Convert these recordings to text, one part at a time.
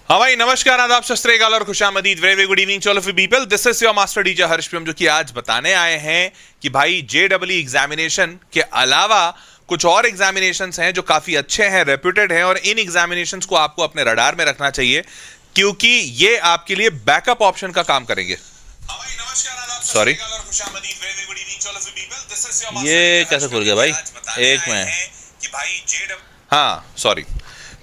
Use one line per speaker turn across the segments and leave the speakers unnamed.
हाँ भाई, नमस्कार, आदाब, सत श्री अकाल और खुशामदीद। Very good evening to all of you people. This is your master DJ Harsh Prem, जो कि आज बताने आए हैं कि भाई जेडब्ल्यू एग्जामिनेशन के अलावा कुछ और एग्जामिनेशंस हैं जो काफी अच्छे हैं, रेप्यूटेड हैं, और इन एग्जामिनेशंस को आपको अपने रडार में रखना चाहिए क्योंकि ये आपके लिए बैकअप ऑप्शन का काम करेंगे। सॉरी,
ये कैसे खुल गया भाई? एक में
हाँ सॉरी।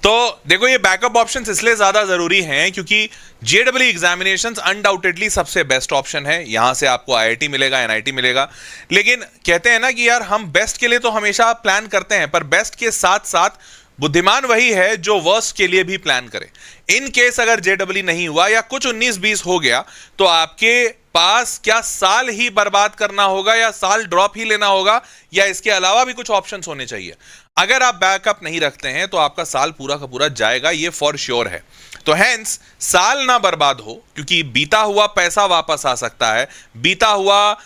तो देखो, ये बैकअप ऑप्शंस इसलिए ज्यादा जरूरी हैं क्योंकि जेडब्ल्यू एग्जामिनेशंस अनडाउटेडली सबसे बेस्ट ऑप्शन है। यहां से आपको आईआईटी मिलेगा, एनआईटी मिलेगा, लेकिन कहते हैं ना कि यार हम बेस्ट के लिए तो हमेशा प्लान करते हैं, पर बेस्ट के साथ साथ बुद्धिमान वही है जो वर्स्ट के लिए भी प्लान करे। इन केस अगर जेडब्ल्यू नहीं हुआ या कुछ 19-20 हो गया तो आपके पास क्या साल ही बर्बाद करना होगा या साल ड्रॉप ही लेना होगा या इसके अलावा भी कुछ ऑप्शंस होने चाहिए। अगर आप बैकअप नहीं रखते हैं तो आपका साल पूरा का पूरा जाएगा, ये फॉर श्योर है। तो हैंस साल ना बर्बाद हो, क्योंकि बीता हुआ पैसा वापस आ सकता है, बीता हुआ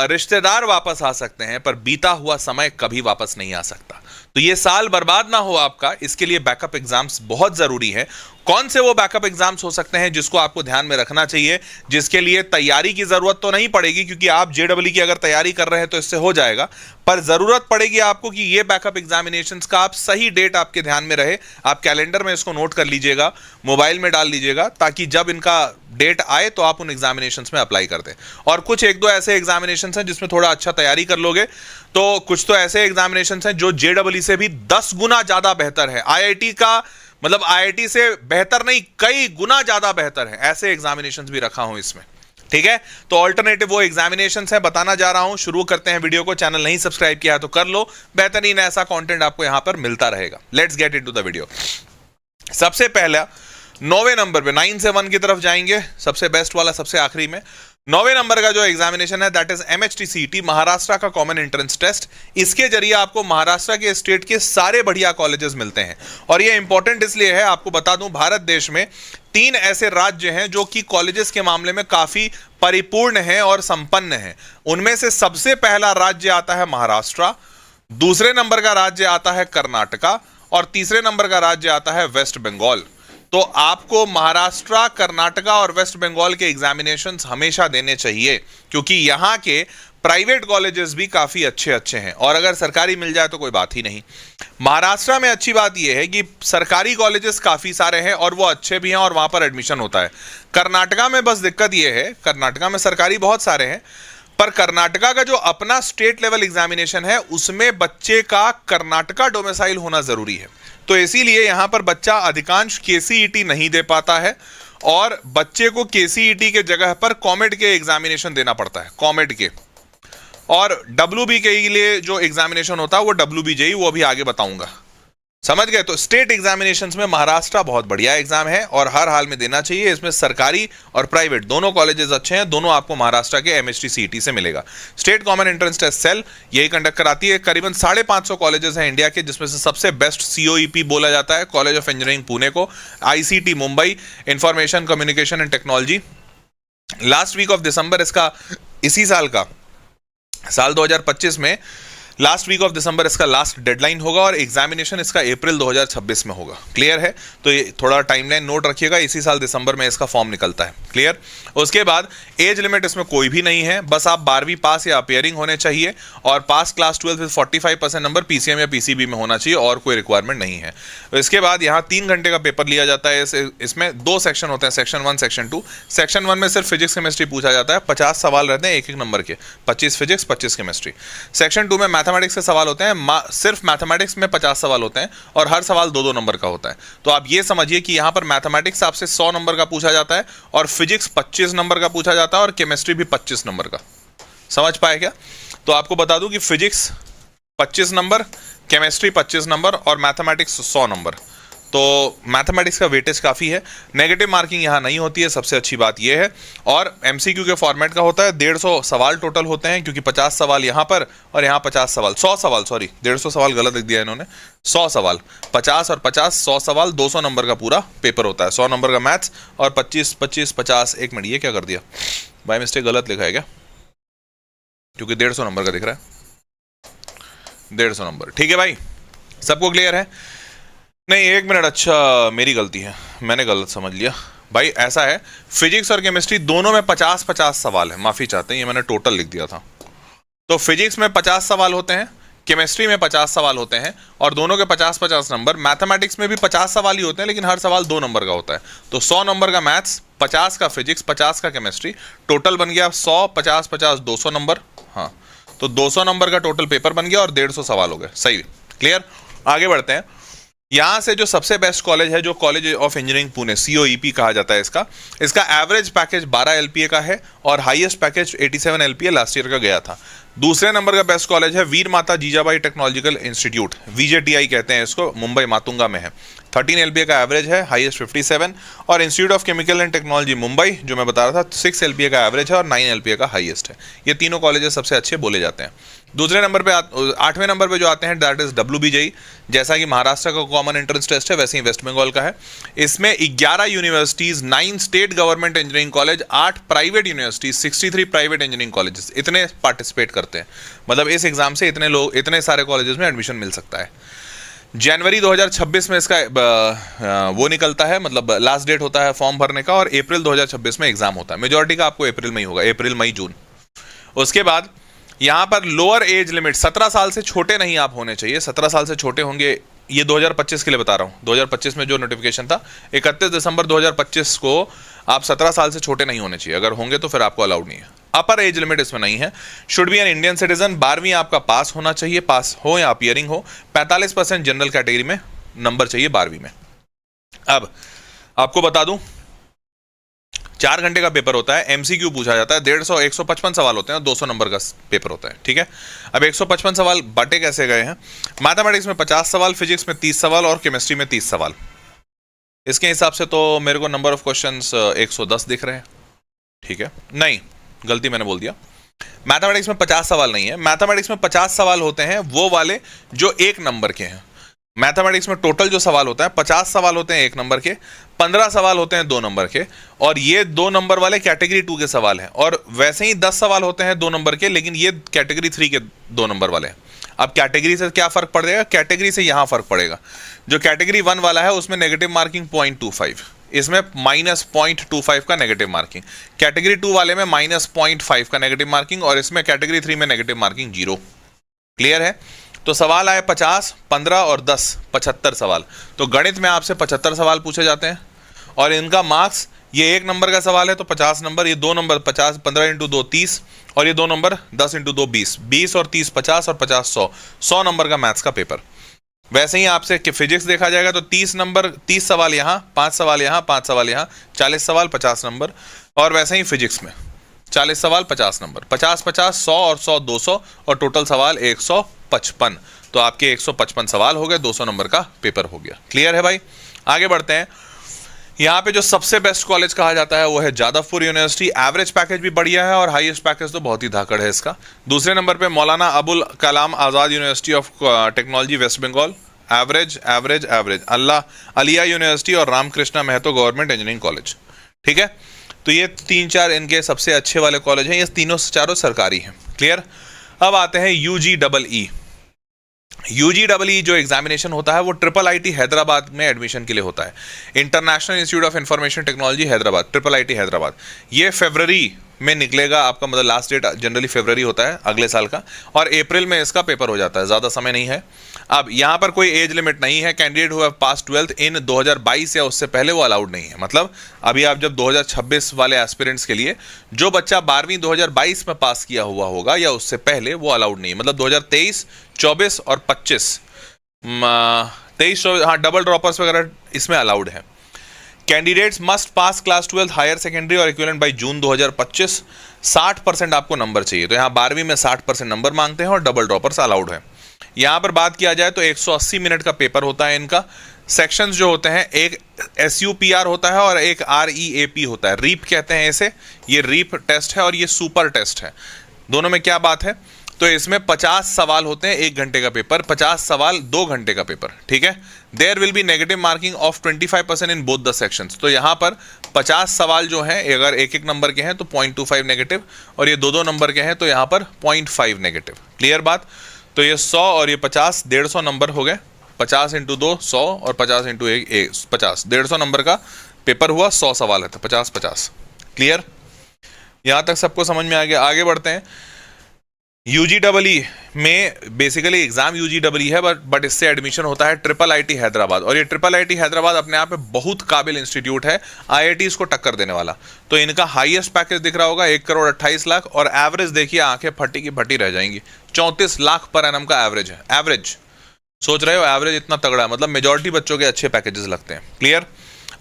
रिश्तेदार वापस आ सकते हैं, पर बीता हुआ समय कभी वापस नहीं आ सकता। तो ये साल बर्बाद ना हो आपका, इसके लिए बैकअप एग्जाम्स बहुत जरूरी है। कौन से वो बैकअप एग्जाम्स हो सकते हैं जिसको आपको ध्यान में रखना चाहिए, जिसके लिए तैयारी की जरूरत तो नहीं पड़ेगी, क्योंकि आप जेडब्ल्यू की अगर तैयारी कर रहे हैं तो इससे हो जाएगा, पर जरूरत पड़ेगी आपको कि ये बैकअप एग्जामिनेशंस का आप सही डेट आपके ध्यान में रहे। आप कैलेंडर में इसको नोट कर लीजिएगा, मोबाइल में डाल लीजिएगा, ताकि जब इनका डेट आए तो आप उन एग्जामिनेशंस में अप्लाई कर दें। और कुछ एक दो ऐसे एग्जामिनेशंस हैं जिसमें थोड़ा अच्छा तैयारी कर लोगे, तो कुछ तो ऐसे एग्जामिनेशंस हैं जो जेडब्ल्यू से भी 10 गुना ज्यादा बेहतर है। आईआईटी का मतलब आईआईटी से बेहतर नहीं, कई गुना ज्यादा बेहतर है। ऐसे एग्जामिनेशंस भी रखा हूं इसमें, ठीक है। तो ऑल्टरनेटिव वो एग्जामिनेशंस है, बताना जा रहा हूं। शुरू करते हैं वीडियो को। चैनल नहीं सब्सक्राइब किया है तो कर लो, बेहतरीन ऐसा कंटेंट आपको यहां पर मिलता रहेगा। Let's get into the video. सबसे पहला 9वें नंबर पे 9 से 1 की तरफ जाएंगे, सबसे बेस्ट वाला सबसे आखिरी में। 9वें नंबर का जो एग्जामिनेशन है दैट इज एमएचटीसीईटी, महाराष्ट्र का कॉमन एंट्रेंस टेस्ट। इसके जरिए आपको महाराष्ट्र के स्टेट के सारे बढ़िया कॉलेजेस मिलते हैं, और ये इंपॉर्टेंट इसलिए है, आपको बता दूं, भारत देश में 3 ऐसे राज्य हैं जो कि कॉलेजेस के मामले में काफी परिपूर्ण हैं और संपन्न हैं। उनमें से सबसे पहला राज्य आता है महाराष्ट्र, दूसरे नंबर का राज्य आता है कर्नाटका, और तीसरे नंबर का राज्य आता है वेस्ट बंगाल। तो आपको महाराष्ट्र, कर्नाटका और वेस्ट बंगाल के एग्जामिनेशंस हमेशा देने चाहिए, क्योंकि यहां के प्राइवेट कॉलेजेस भी काफी अच्छे अच्छे हैं, और अगर सरकारी मिल जाए तो कोई बात ही नहीं। महाराष्ट्र में अच्छी बात यह है कि सरकारी कॉलेजेस काफी सारे हैं और वो अच्छे भी हैं और वहां पर एडमिशन होता है। कर्नाटका में बस दिक्कत यह है, कर्नाटका में सरकारी बहुत सारे हैं, पर कर्नाटका का जो अपना स्टेट लेवल एग्जामिनेशन है उसमें बच्चे का कर्नाटका डोमिसाइल होना जरूरी है। तो इसीलिए यहां पर बच्चा अधिकांश केसीईटी नहीं दे पाता है, और बच्चे को केसीईटी के जगह पर कॉमेड के एग्जामिनेशन देना पड़ता है, कॉमेड के। और डब्ल्यूबी के लिए जो एग्जामिनेशन होता है वो डब्ल्यूबीजेई, वो अभी आगे बताऊंगा, समझ गए। तो स्टेट एग्जामिनेशंस में महाराष्ट्र बहुत बढ़िया एग्जाम है और हर हाल में देना चाहिए। इसमें सरकारी और प्राइवेट दोनों कॉलेजेस अच्छे हैं, दोनों आपको महाराष्ट्र के एमएचटीसीईटी से मिलेगा। State common entrance test cell यही कंडक्ट कराती है। करीबन 550 कॉलेजेस हैं इंडिया के, जिसमें से सबसे बेस्ट सीओईपी बोला जाता है कॉलेज ऑफ इंजीनियरिंग पुणे को, ICT Mumbai, information communication and technology. Last week of December इसका, इसी साल का, साल 2025 में लास्ट वीक ऑफ दिसंबर इसका लास्ट डेडलाइन होगा, और एग्जामिनेशन इसका अप्रैल 2026 में होगा। क्लियर है? तो ये थोड़ा टाइमलाइन नोट रखिएगा, इसी साल दिसंबर में इसका फॉर्म निकलता है। क्लियर? उसके बाद एज लिमिट इसमें कोई भी नहीं है, बस आप 12वीं पास या अपियरिंग होने चाहिए, और पास क्लास 12 विद 45% नंबर पीसीएम या पीसीबी में होना चाहिए, और कोई रिक्वायरमेंट नहीं है। इसके बाद यहाँ 3 घंटे का पेपर लिया जाता है। इसमें 2 सेक्शन होते हैं, सेक्शन 1, सेक्शन 2। सेक्शन 1 में सिर्फ फिजिक्स केमिस्ट्री पूछा जाता है, 50 सवाल रहते हैं एक एक नंबर के, 25 फिजिक्स 25 केमिस्ट्री। सेक्शन 2 में मैथमेटिक्स के सवाल होते हैं, सिर्फ मैथमेटिक्स में 50 सवाल होते हैं, और हर सवाल 2-2 नंबर का होता है। तो आप ये समझिए कि यहाँ पर मैथमेटिक्स आपसे 100 नंबर का पूछा जाता है, और फिजिक्स 25 नंबर का पूछा जाता है, और केमिस्ट्री भी 25 नंबर का। समझ पाए क्या? तो आपको बता दूं कि फिजिक्स 25 नंबर, केमिस्ट्री 25 नंबर, और मैथमेटिक्स 100 नंबर। तो मैथमेटिक्स का वेटेज काफ़ी है। नेगेटिव मार्किंग यहाँ नहीं होती है, सबसे अच्छी बात यह है। और एमसीक्यू के फॉर्मेट का होता है, 150 सवाल टोटल होते हैं, क्योंकि 50 सवाल यहाँ पर और यहाँ 50 सवाल, 100 सवाल, सॉरी 150 सवाल गलत लिख दिया इन्होंने, 100 सवाल, 50 और 50, 100 सवाल, 200 नंबर का पूरा पेपर होता है। 100 नंबर का मैथ्स और 25, 25, 50, 1 मिनट, ये क्या कर दिया बाय मिस्टेक, गलत लिखा है क्या? क्योंकि 150 नंबर का दिख रहा है, 150 नंबर। ठीक है भाई, सबको क्लियर है? नहीं, 1 मिनट, अच्छा मेरी गलती है, मैंने गलत समझ लिया भाई। ऐसा है, फिजिक्स और केमिस्ट्री दोनों में 50-50 सवाल है, माफी चाहते हैं, ये मैंने टोटल लिख दिया था। तो फिजिक्स में 50 सवाल होते हैं, केमिस्ट्री में 50 सवाल होते हैं, और दोनों के 50-50 नंबर। मैथमेटिक्स में भी 50 सवाल ही होते हैं, लेकिन हर सवाल 2 नंबर का होता है। तो 100 नंबर का मैथ्स, 50 का फिजिक्स, 50 का केमिस्ट्री, टोटल बन गया 100, 50, 50, 200 नंबर। हाँ, तो 200 नंबर का टोटल पेपर बन गया और 150 सवाल हो गए। सही, क्लियर। आगे बढ़ते हैं। यहाँ से जो सबसे बेस्ट कॉलेज है, जो college of engineering Pune, COEP कहा जाता है इसका एवरेज पैकेज 12 LPA का है और highest package 87 LPA last year का गया था। दूसरे नंबर का बेस्ट कॉलेज है वीर माता जीजाबाई टेक्नोलॉजिकल इंस्टीट्यूट, VJTI कहते हैं इसको, मुंबई मातुंगा में है। 13 LPA का एवरेज है, हाईएस्ट 57। और institute of chemical and technology Mumbai, जो मैं बता रहा था, 6 LPA का एवरेज है और 9 LPA का हाईएस्ट है। ये तीनों कॉलेजेस सबसे अच्छे बोले जाते हैं। दूसरे नंबर पे 8वें नंबर पे जो आते हैं, दैट इज WBJE। जैसा कि महाराष्ट्र का कॉमन एंट्रेंस टेस्ट है, वैसे ही वेस्ट बंगाल का है। इसमें 11 universities, 9 state government engineering college, 8 private universities, 63 private engineering colleges, इतने पार्टिसिपेट करते हैं। मतलब इस एग्जाम से इतने सारे कॉलेजेस में एडमिशन मिल सकता है। जनवरी 2026 में इसका वो निकलता है, मतलब लास्ट डेट होता है फॉर्म भरने का, और अप्रैल 2026 में एग्जाम होता है। मेजॉरिटी का आपको अप्रैल में ही होगा, अप्रैल, मई, जून। उसके बाद यहाँ पर लोअर एज लिमिट 17 साल से छोटे नहीं आप होने चाहिए। 17 साल से छोटे होंगे, ये 2025 के लिए बता रहा हूँ। 2025 में जो नोटिफिकेशन था, 31 दिसंबर 2025 को, आप 17 साल से छोटे नहीं होने चाहिए। अगर होंगे तो फिर आपको अलाउड नहीं है। अपर एज लिमिट इसमें नहीं है। Should be an Indian citizen, 12वीं आपका पास होना चाहिए, पास हो या अपियरिंग हो। 45% जनरल कैटेगरी में नंबर चाहिए 12वीं में। अब आपको बता दूं, 4 घंटे का पेपर होता है, MCQ पूछा जाता है, 155 सवाल होते हैं, 200 नंबर का पेपर होता है, ठीक है। अब 155 सवाल बांटे कैसे गए हैं? मैथमेटिक्स में 50 सवाल, फिजिक्स में 30 सवाल और केमिस्ट्री में 30 सवाल। इसके हिसाब से तो मेरे को नंबर ऑफ क्वेश्चंस 110 दिख रहे हैं, ठीक है। नहीं, गलती मैंने बोल दिया। मैथमेटिक्स में 50 सवाल नहीं है। मैथमेटिक्स में 50 सवाल होते हैं वो वाले जो 1 नंबर के हैं। मैथमेटिक्स में टोटल जो सवाल होता है, 50 सवाल होते हैं 1 नंबर के, 15 सवाल होते हैं 2 नंबर के, और ये 2 नंबर वाले कैटेगरी 2 के सवाल हैं। और वैसे ही 10 सवाल होते हैं 2 नंबर के, लेकिन ये कैटेगरी 3 के 2 नंबर वाले हैं। अब कैटेगरी से क्या फर्क पड़ेगा? कैटेगरी से यहाँ फर्क पड़ेगा। जो कैटेगरी 1 वाला है उसमें नेगेटिव मार्किंग 0.25, इसमें -0.25 का नेगेटिव मार्किंग। कैटेगरी 2 वाले में -0.5 का नेगेटिव मार्किंग, और इसमें कैटेगरी 3 में नेगेटिव मार्किंग 0। क्लियर है? तो सवाल आए 50, 15 और 10, 75 सवाल। तो गणित में आपसे 75 सवाल पूछे जाते हैं, और इनका मार्क्स, ये 1 नंबर का सवाल है तो 50 नंबर, ये 2 नंबर 50, 15 × 2 30, और ये 2 नंबर 10 × 2 20, 20 और 30 50, और 50 100 नंबर का मैथ्स का पेपर। वैसे ही आपसे फिजिक्स देखा जाएगा तो 30 नंबर, 30 सवाल यहाँ, 5 सवाल यहाँ, 5 सवाल यहाँ, 40 सवाल, 50 नंबर। और वैसे ही फिजिक्स में 40 सवाल, 50 नंबर, 50 50, 100 और 100 200, और टोटल सवाल 155। तो आपके 155 सवाल हो गए, 200 नंबर का पेपर हो गया। क्लियर है भाई? आगे बढ़ते हैं। यहाँ पे जो सबसे बेस्ट कॉलेज कहा जाता है वो है जादवपुर यूनिवर्सिटी। एवरेज पैकेज भी बढ़िया है और हाईएस्ट पैकेज तो बहुत ही धाकड़ है इसका। दूसरे नंबर पे Maulana Abul Kalam Azad university of technology West Bengal, average average average. Aliah university और Ramakrishna Mahato government engineering college, ठीक है। तो ये 3-4 इनके सबसे अच्छे वाले कॉलेज हैं। ये तीनों चारों सरकारी हैं। क्लियर? अब आते हैं UGEE। UGEE जो एग्जामिनेशन होता है वो IIIT हैदराबाद में एडमिशन के लिए होता है। International institute of information technology Hyderabad, IIIT Hyderabad. ये फरवरी में निकलेगा आपका, मतलब लास्ट डेट जनरली फरवरी होता है अगले साल का, और अप्रैल में इसका पेपर हो जाता है, ज़्यादा समय नहीं है। अब यहाँ पर कोई एज लिमिट नहीं है। Candidate who have pass 12th इन 2022 या उससे पहले वो अलाउड नहीं है। मतलब अभी आप जब 2026 वाले एस्पिरेंट्स के लिए, जो बच्चा 12वीं 2022 में पास किया हुआ होगा या उससे पहले, वो अलाउड नहीं है। मतलब 2023, 24 और 25, 23, हाँ, डबल ड्रॉपर्स वगैरह इसमें अलाउड है। Candidates must pass class 12 higher secondary और इक्विवेलेंट बाई जून 2025। 60% आपको नंबर चाहिए। तो यहाँ 12वीं में 60% नंबर मांगते हैं और डबल ड्रॉपर्स अलाउड है। यहाँ पर बात किया जाए तो 180 मिनट का पेपर होता है इनका। सेक्शंस जो होते हैं, एक SUPR होता है और एक REAP होता है। रीप कहते हैं इसे। ये रीप टेस्ट है और ये सुपर टेस्ट है। दोनों में क्या बात है? तो इसमें 50 सवाल होते हैं 1 घंटे का पेपर, 50 सवाल 2 घंटे का पेपर, ठीक है। There will be negative marking of 25% in both the sections. तो यहाँ पर 50 सवाल जो हैं, अगर 1-1 नंबर के हैं तो 0.25 नेगेटिव, और ये 2-2 नंबर के हैं तो यहाँ पर 0.5 नेगेटिव। क्लियर बात? तो ये 100 और ये 50, 150 नंबर हो गए। 50 इंटू 2 100 और 50 इंटू 1 50, 150 नंबर का पेपर हुआ, 100 सवाल है तो 50-50। क्लियर? यहां तक सबको समझ में आ गया? आगे बढ़ते हैं। यूजीडब्ल्यू में बेसिकली एग्जाम यूजीडब्ल्यू है, बट इससे एडमिशन होता है ट्रिपल आईटी हैदराबाद, और ये ट्रिपल आईटी हैदराबाद अपने आप में बहुत काबिल इंस्टीट्यूट है, आईआईटीज को टक्कर देने वाला। तो इनका हाईएस्ट पैकेज दिख रहा होगा 1,28,00,000, और एवरेज देखिए आंखें फटी की फटी रह जाएंगी, 34 लाख पर एनम का एवरेज है। एवरेज सोच रहे हो, एवरेज इतना तगड़ा है, मतलब मेजॉरिटी बच्चों के अच्छे पैकेजेस लगते हैं। क्लियर?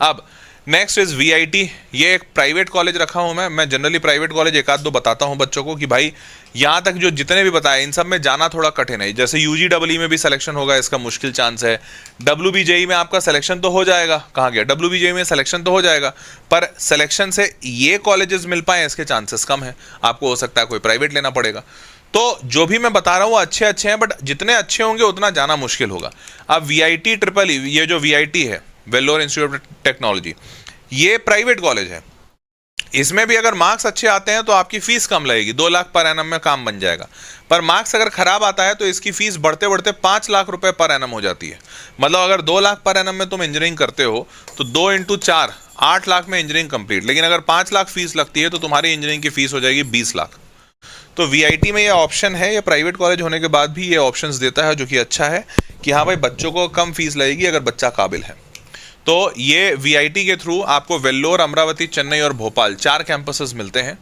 अब नेक्स्ट इज वीआईटी। ये एक प्राइवेट कॉलेज रखा हूं मैं जनरली प्राइवेट कॉलेज एक आध दो बताता हूं बच्चों को कि भाई यहां तक जो जितने भी बताए इन सब में जाना थोड़ा कठिन है। जैसे यूजीडब्ल्यू में भी सिलेक्शन होगा, इसका मुश्किल चांस है। डब्ल्यूबीजेई में आपका सिलेक्शन तो हो जाएगा, कहाँ गया, डब्ल्यूबीजेई में सिलेक्शन तो हो जाएगा, पर सिलेक्शन से ये कॉलेजेस मिल पाए इसके चांसेस कम है, आपको हो सकता है कोई प्राइवेट लेना पड़ेगा। तो जो भी मैं बता रहा हूँ वो अच्छे अच्छे हैं, बट जितने अच्छे होंगे उतना जाना मुश्किल होगा। अब वीआईटी ट्रिपल ई, ये जो वीआईटी है वेल्लोर इंस्टीट्यूट ऑफ टेक्नोलॉजी, ये प्राइवेट कॉलेज है। इसमें भी अगर मार्क्स अच्छे आते हैं तो आपकी फीस कम लगेगी, 2 लाख पर एनम में काम बन जाएगा। पर मार्क्स अगर खराब आता है तो इसकी फीस बढ़ते बढ़ते 5 लाख रुपए पर एनम हो जाती है। मतलब अगर 2 लाख पर एनम में तुम इंजीनियरिंग करते हो तो 2 इंटू 4 8 लाख में इंजीनियरिंग कंप्लीट। लेकिन अगर 5 लाख फीस लगती है तो तुम्हारी इंजीनियरिंग की फीस हो जाएगी 20 लाख। तो वीआईटी में ये ऑप्शन है, ये प्राइवेट कॉलेज होने के बाद भी ये ऑप्शंस देता है, जो कि अच्छा है कि हाँ भाई बच्चों को कम फीस लगेगी अगर बच्चा काबिल है। तो ये वीआईटी के थ्रू आपको वेल्लोर, अमरावती, चेन्नई और भोपाल 4 कैंपसेस मिलते हैं।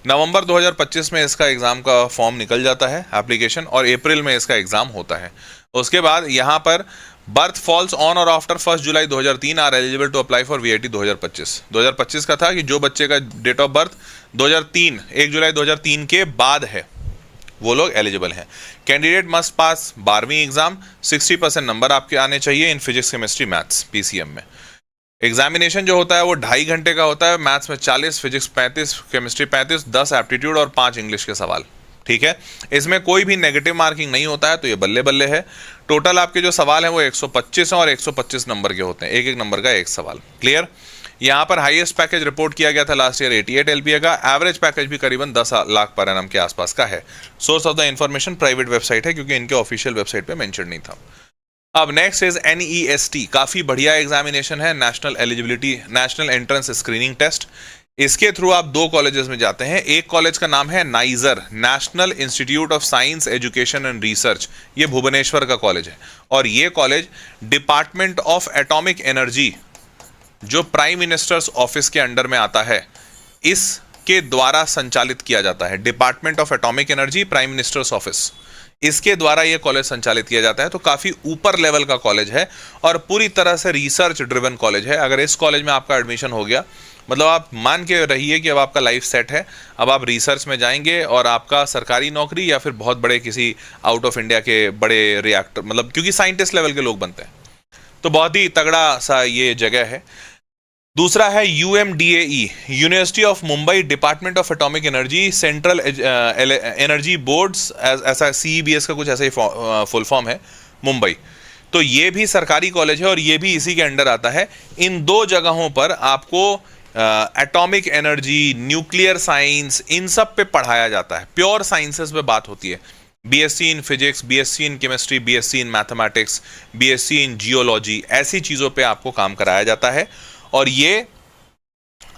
नवंबर 2025 में इसका एग्ज़ाम का फॉर्म निकल जाता है एप्लीकेशन, और अप्रैल में इसका एग्ज़ाम होता है। उसके बाद यहाँ पर बर्थ फॉल्स ऑन और after 1 July 2003 are eligible to apply for VIT 2025 का था कि जो बच्चे का डेट ऑफ बर्थ 2003 1 जुलाई 2003 के बाद है वो लोग एलिजिबल हैं। कैंडिडेट मस्ट पास 12वीं एग्जाम, 60% नंबर आपके आने चाहिए in physics, chemistry, maths PCM में। एग्जामिनेशन जो होता है वो 2.5 घंटे का होता है, मैथ्स में 40, फिजिक्स 35, केमिस्ट्री 35, 10 एप्टीट्यूड और 5 इंग्लिश के सवाल। ठीक है, इसमें कोई भी नेगेटिव मार्किंग नहीं होता है, तो ये बल्ले बल्ले है। टोटल आपके जो सवाल हैं वो 125 हैं और 125 नंबर के होते हैं, एक एक नंबर का एक सवाल। क्लियर? यहाँ पर हाईएस्ट पैकेज रिपोर्ट किया गया था लास्ट ईयर 88 एलपीए का, एवरेज पैकेज भी करीबन 10 लाख पर एनम के आसपास का है। Source of the information private website है क्योंकि इनके ऑफिशियल वेबसाइट पे मेंशन नहीं था। अब नेक्स्ट इज NEST, काफी बढ़िया एग्जामिनेशन है, नेशनल एंट्रेंस स्क्रीनिंग टेस्ट। इसके थ्रू आप 2 कॉलेजेस में जाते हैं। एक कॉलेज का नाम है niger, national institute of science education and research, ये भुवनेश्वर का कॉलेज है। और ये college department of atomic energy, जो प्राइम मिनिस्टर्स ऑफिस के अंडर में आता है, इसके द्वारा संचालित किया जाता है। Department of atomic energy, prime minister's office, इसके द्वारा यह कॉलेज संचालित किया जाता है। तो काफी ऊपर लेवल का कॉलेज है और पूरी तरह से रिसर्च ड्रिवन कॉलेज है। अगर इस कॉलेज में आपका एडमिशन हो गया, मतलब आप मान के रहिए कि अब आपका लाइफ सेट है, अब आप रिसर्च में जाएंगे और आपका सरकारी नौकरी या फिर बहुत बड़े किसी आउट ऑफ इंडिया के बड़े रिएक्टर, मतलब क्योंकि साइंटिस्ट लेवल के लोग बनते हैं, तो बहुत ही तगड़ा सा ये जगह है। दूसरा है UMDAE, university of Mumbai, department of atomic energy, central energy boards, ऐसा CEBS का कुछ ऐसा ही फुल फॉर्म है, मुंबई। तो ये भी सरकारी कॉलेज है और ये भी इसी के अंडर आता है। इन 2 जगहों पर आपको एटॉमिक एनर्जी, न्यूक्लियर साइंस, इन सब पे पढ़ाया जाता है। प्योर साइंसेस पे बात होती है। BSc in physics, BSc in chemistry, BSc in mathematics, BSc in geology, ऐसी चीज़ों पे आपको काम कराया जाता है। और ये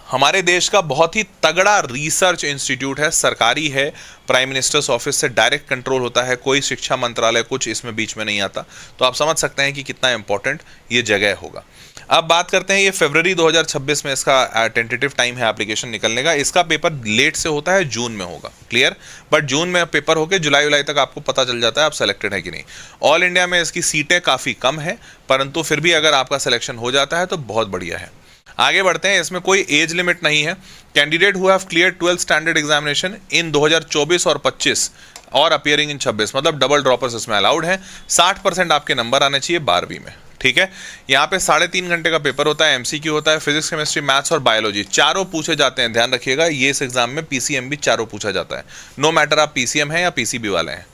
हमारे देश का बहुत ही तगड़ा रिसर्च इंस्टीट्यूट है, सरकारी है, प्राइम मिनिस्टर्स ऑफिस से डायरेक्ट कंट्रोल होता है, कोई शिक्षा मंत्रालय कुछ इसमें बीच में नहीं आता। तो आप समझ सकते हैं कि कितना इंपॉर्टेंट ये जगह होगा। अब बात करते हैं, ये फरवरी 2026 में इसका टेंटेटिव टाइम है एप्लीकेशन निकलने का। इसका पेपर लेट से होता है, जून में होगा। क्लियर? बट जून में पेपर होकर जुलाई तक आपको पता चल जाता है आप सेलेक्टेड है कि नहीं। ऑल इंडिया में इसकी सीटें काफ़ी कम है, परंतु फिर भी अगर आपका सिलेक्शन हो जाता है तो बहुत बढ़िया है। आगे बढ़ते हैं, इसमें कोई एज लिमिट नहीं है। Candidate who have clear 12th standard examination in 2024 और 25 और अपीयरिंग इन 26, मतलब डबल ड्रॉपर्स इसमें अलाउड हैं। 60% आपके नंबर आने चाहिए 12वीं में। ठीक है, यहाँ पे 3.5 घंटे का पेपर होता है, MCQ होता है, फिजिक्स, केमिस्ट्री, मैथ्स और बायोलॉजी चारों पूछे जाते हैं। ध्यान रखिएगा, ये इस एग्जाम में PCM भी चारों पूछा जाता है, नो मैटर आप PCM हैं या PCB वाले हैं।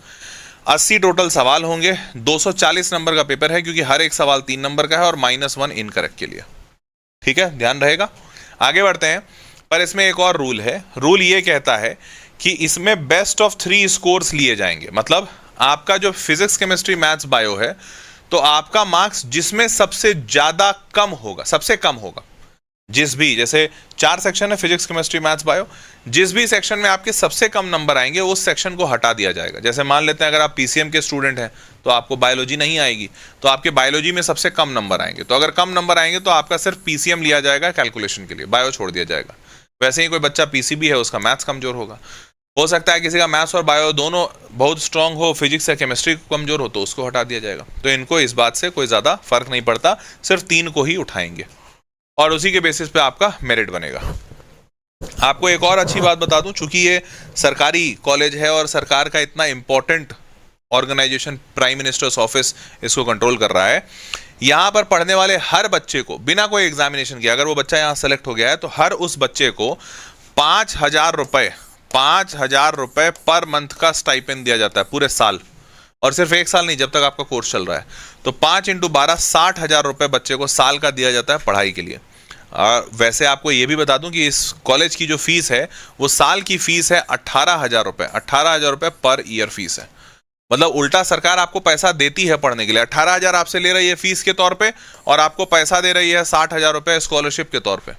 80 टोटल सवाल होंगे, 240 नंबर का पेपर है क्योंकि हर एक सवाल 3 नंबर का है और -1 इनकरेक्ट के लिए। ठीक है, ध्यान रहेगा। आगे बढ़ते हैं, पर इसमें एक और रूल है। रूल ये कहता है कि इसमें बेस्ट ऑफ 3 स्कोर्स लिए जाएंगे। मतलब आपका जो फिजिक्स, केमिस्ट्री, मैथ्स, बायो है, तो आपका मार्क्स जिसमें सबसे ज्यादा कम होगा, सबसे कम होगा, जिस भी, जैसे 4 सेक्शन है, फिजिक्स, केमिस्ट्री, मैथ्स, बायो, जिस भी सेक्शन में आपके सबसे कम नंबर आएंगे उस सेक्शन को हटा दिया जाएगा। जैसे मान लेते हैं अगर आप पीसीएम के स्टूडेंट हैं तो आपको बायोलॉजी नहीं आएगी, तो आपके बायोलॉजी में सबसे कम नंबर आएंगे, तो अगर कम नंबर आएंगे तो आपका सिर्फ पीसीएम लिया जाएगा कैलकुलेशन के लिए, बायो छोड़ दिया जाएगा। वैसे ही कोई बच्चा पीसीबी है, उसका मैथ्स कमजोर होगा, हो सकता है किसी का मैथ्स और बायो दोनों बहुत स्ट्रांग हो, फिजिक्स या केमिस्ट्री कमजोर हो, तो उसको हटा दिया जाएगा। तो इनको इस बात से कोई ज्यादा फर्क नहीं पड़ता, सिर्फ 3 को ही उठाएंगे और उसी के बेसिस पे आपका मेरिट बनेगा। आपको एक और अच्छी बात बता दूं, चूंकि ये सरकारी कॉलेज है और सरकार का इतना important organisation prime minister's office इसको कंट्रोल कर रहा है, यहां पर पढ़ने वाले हर बच्चे को बिना कोई एग्जामिनेशन किए, अगर वो बच्चा यहां सेलेक्ट हो गया है तो हर उस बच्चे को 5,000 रुपए पर मंथ का स्टाइपेंड दिया जाता है पूरे साल, और सिर्फ 1 साल नहीं, जब तक आपका कोर्स चल रहा है। तो 5 × 12 60,000 रुपए बच्चे को साल का दिया जाता है पढ़ाई के लिए। वैसे आपको ये भी बता दूं कि इस कॉलेज की जो फीस है वो साल की फीस है 18,000 रुपए, 18,000 रुपए पर ईयर फीस है। मतलब उल्टा सरकार आपको पैसा देती है पढ़ने के लिए, 18,000 आपसे ले रही है फीस के तौर पे और आपको पैसा दे रही है 60,000 रुपए स्कॉलरशिप के तौर पे।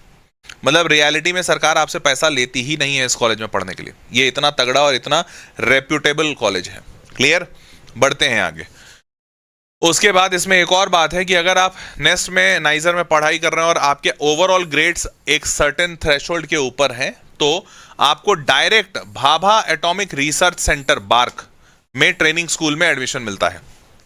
मतलब रियलिटी में सरकार आपसे पैसा लेती ही नहीं है इस कॉलेज में पढ़ने के लिए। ये इतना तगड़ा और इतना रेप्यूटेबल कॉलेज है। क्लियर? बढ़ते हैं आगे। उसके बाद इसमें एक और बात है कि अगर आप नेक्स्ट में नाइजर में पढ़ाई कर रहे हैं और आपके ओवरऑल ग्रेड्स एक सर्टेन थ्रेशोल्ड के ऊपर हैं, तो आपको direct Bhabha atomic research centre bark में ट्रेनिंग स्कूल में एडमिशन मिलता है।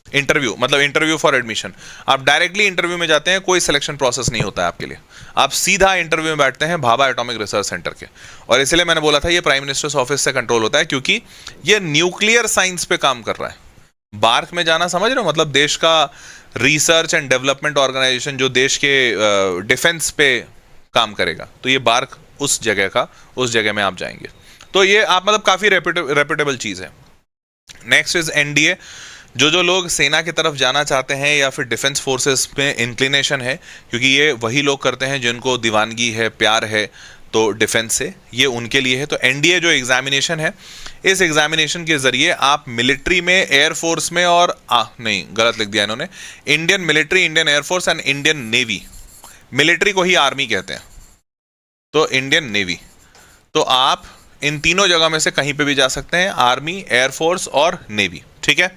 इंटरव्यू, मतलब इंटरव्यू फॉर एडमिशन, आप डायरेक्टली इंटरव्यू में जाते हैं, कोई सिलेक्शन प्रोसेस नहीं होता है आपके लिए, आप सीधा इंटरव्यू में बैठते हैं भाभा एटॉमिक रिसर्च सेंटर के। और इसलिए मैंने बोला था ये प्राइम मिनिस्टर्स ऑफिस से कंट्रोल होता है, क्योंकि ये न्यूक्लियर साइंस पे काम कर रहा है। बार्क में जाना समझ रहे हो, मतलब देश का रिसर्च एंड डेवलपमेंट ऑर्गेनाइजेशन जो देश के डिफेंस पे काम करेगा, तो ये बार्क उस जगह में आप जाएंगे। तो ये आप मतलब काफी रेप्यूटेबल चीज है। Next is NDA. जो लोग सेना की तरफ जाना चाहते हैं या फिर डिफेंस फोर्सेस में इंक्लिनेशन है, क्योंकि ये वही लोग करते हैं जिनको दीवानगी है, प्यार है तो डिफेंस से, ये उनके लिए है। तो एनडीए जो एग्जामिनेशन है, इस एग्जामिनेशन के जरिए आप मिलिट्री में, एयरफोर्स में और नहीं गलत लिख दिया इन्होंने, Indian military, Indian air force and Indian navy, military को ही आर्मी कहते हैं, तो इंडियन नेवी, तो आप इन तीनों जगह में से कहीं पे भी जा सकते हैं, आर्मी, एयरफोर्स और नेवी। ठीक है।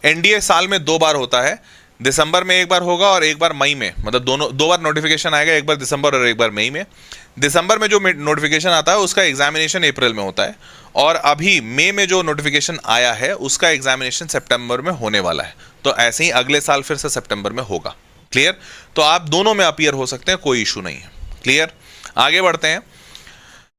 एनडीए साल में 2 बार होता है, दिसंबर में 1 बार दोगा और 1 बार मई में, मतलब दोनों 2 बार नोटिफिकेशन आएगा, 1 बार दिसंबर और 1 बार मई में। दिसंबर में जो नोटिफिकेशन आता है उसका एग्जामिनेशन अप्रैल में होता है, और अभी मई में जो नोटिफिकेशन आया है उसका एग्जामिनेशन सितंबर में होने वाला है। तो ऐसे ही अगले साल फिर से सितंबर में होगा। क्लियर? तो आप दोनों में अपीयर हो सकते हैं, कोई इशू नहीं है। क्लियर? आगे बढ़ते हैं।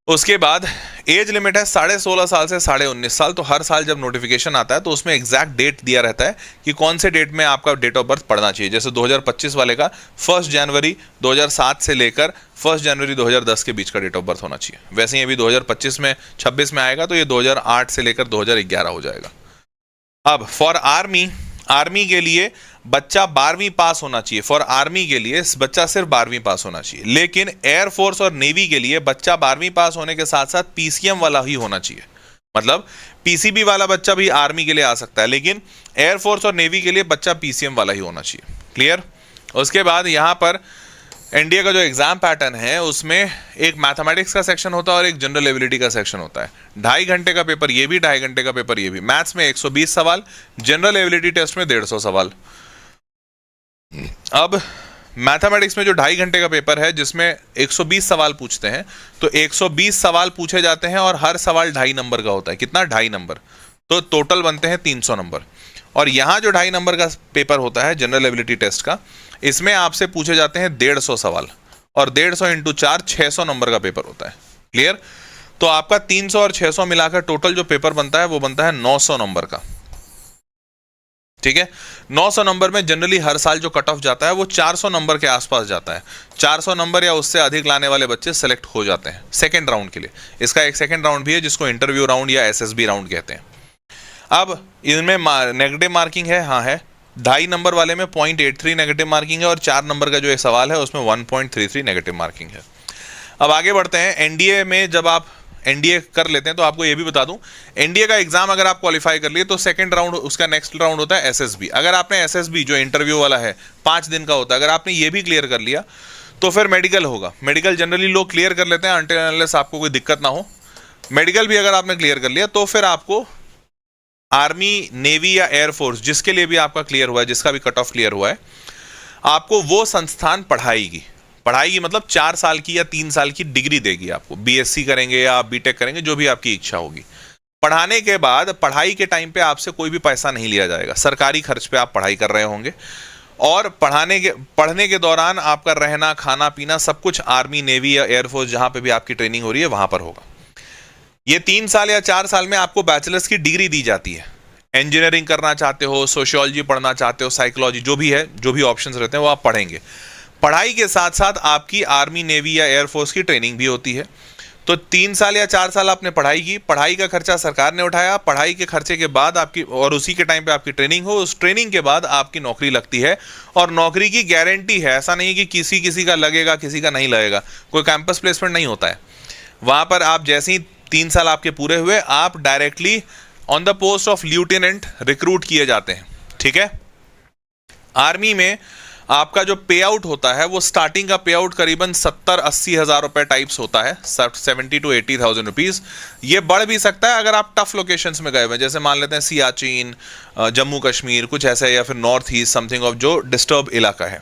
उसके बाद एज लिमिट है 16.5 साल से 19.5 साल। तो हर साल जब नोटिफिकेशन आता है तो उसमें एग्जैक्ट डेट दिया रहता है कि कौन से डेट में आपका डेट ऑफ बर्थ पड़ना चाहिए। जैसे 2025 वाले का 1 जनवरी 2007 से लेकर 1 जनवरी 2010 के बीच का डेट ऑफ बर्थ होना चाहिए। वैसे ही अभी 2025 में 26 में आएगा तो ये 2008 से लेकर 2011 हो जाएगा। अब फॉर आर्मी के लिए बच्चा 12वीं पास होना चाहिए। फॉर आर्मी के लिए बच्चा सिर्फ 12वीं पास होना चाहिए, लेकिन एयरफोर्स और नेवी के लिए बच्चा 12वीं पास होने के साथ साथ पीसीएम वाला ही होना चाहिए। मतलब पीसीबी वाला बच्चा भी आर्मी के लिए आ सकता है, लेकिन एयरफोर्स और नेवी के लिए बच्चा पीसीएम वाला ही होना चाहिए। क्लियर? उसके बाद यहां पर एनडीए का जो एग्जाम पैटर्न है उसमें एक मैथमेटिक्स का सेक्शन होता है और एक जनरल एबिलिटी का सेक्शन होता है। 2.5 घंटे का पेपर ये भी, 2.5 घंटे का पेपर ये भी। मैथ्स में 120 सवाल, जनरल एबिलिटी टेस्ट में 150 सवाल। अब मैथमेटिक्स में जो 2.5 घंटे का पेपर है जिसमें 120 सवाल पूछते हैं, तो 120 सवाल पूछे जाते हैं और हर सवाल 2.5 नंबर का होता है। कितना? 2.5 नंबर, तो टोटल बनते हैं 300 नंबर। और यहाँ जो 2.5 नंबर का पेपर होता है जनरल एबिलिटी टेस्ट का, इसमें आपसे पूछे जाते हैं 150 सवाल, और 150 × 4 600 नंबर का पेपर होता है। क्लियर? तो आपका 300 और 600 मिलाकर टोटल जो पेपर बनता है वो बनता है 900 नंबर का। ठीक है। 900 नंबर में जनरली हर साल जो कट ऑफ जाता है वो 400 नंबर के आसपास जाता है। 400 नंबर या उससे अधिक लाने वाले बच्चे सेलेक्ट हो जाते हैं सेकेंड राउंड के लिए। इसका एक सेकेंड राउंड भी है जिसको इंटरव्यू राउंड या एसएसबी राउंड कहते हैं। अब इनमें नेगेटिव मार्किंग है, हाँ है। 2.5 नंबर वाले में 0.83 नेगेटिव मार्किंग है और 4 नंबर का जो एक सवाल है उसमें 1.33 नेगेटिव मार्किंग है। अब आगे बढ़ते हैं। एनडीए में जब आप एनडीए कर लेते हैं तो आपको ये भी बता दूं, एनडीए का एग्जाम अगर आप क्वालिफाई कर लिए तो सेकंड राउंड, उसका नेक्स्ट राउंड होता है एसएसबी। अगर आपने एसएसबी जो इंटरव्यू वाला है 5 दिन का होता है, अगर आपने ये भी क्लियर कर लिया तो फिर मेडिकल होगा। मेडिकल जनरली लोग क्लियर कर लेते हैं अनटिल अनलेस आपको कोई दिक्कत ना हो। मेडिकल भी अगर आपने क्लियर कर लिया तो फिर आपको आर्मी, नेवी या एयरफोर्स, जिसके लिए भी आपका क्लियर हुआ है, जिसका भी कट ऑफ क्लियर हुआ है, आपको वो संस्थान पढ़ाएगी मतलब 4 साल की या 3 साल की डिग्री देगी आपको। बीएससी करेंगे या आप बीटेक करेंगे, जो भी आपकी इच्छा होगी। पढ़ाने के बाद पढ़ाई के टाइम पे आपसे कोई भी पैसा नहीं लिया जाएगा, सरकारी खर्च पे आप पढ़ाई कर रहे होंगे, और पढ़ने के दौरान आपका रहना, खाना पीना सब कुछ आर्मी, नेवी या एयरफोर्स जहां पे भी आपकी ट्रेनिंग हो रही है वहां पर होगा। ये 3 साल या 4 साल में आपको बैचलर्स की डिग्री दी जाती है। इंजीनियरिंग करना चाहते हो, सोशियोलॉजी पढ़ना चाहते हो, साइकोलॉजी, जो भी है, जो भी ऑप्शंस रहते हैं वो आप पढ़ेंगे। पढ़ाई के साथ साथ आपकी आर्मी, नेवी या एयरफोर्स की ट्रेनिंग भी होती है। तो 3 साल या 4 साल आपने पढ़ाई की, पढ़ाई का खर्चा सरकार ने उठाया, पढ़ाई के खर्चे के बाद आपकी, और उसी के टाइम पे आपकी ट्रेनिंग हो, उस ट्रेनिंग के बाद आपकी नौकरी लगती है, और नौकरी की गारंटी है। ऐसा नहीं कि किसी का लगेगा, किसी का नहीं लगेगा, कोई कैंपस प्लेसमेंट नहीं होता है। वहां पर आप जैसे ही 3 साल आपके पूरे हुए, आप directly on the post of lieutenant recruit किए जाते हैं। ठीक है। आर्मी में आपका जो पे आउट होता है वो स्टार्टिंग का पे आउट करीबन 70-80 हज़ार रुपए टाइप्स होता है, 70 to 80,000 रुपीज़। ये बढ़ भी सकता है अगर आप टफ लोकेशंस में गए हुए, जैसे मान लेते हैं सियाचिन, जम्मू कश्मीर, कुछ ऐसा, या फिर नॉर्थ ईस्ट समथिंग ऑफ जो डिस्टर्ब इलाका है।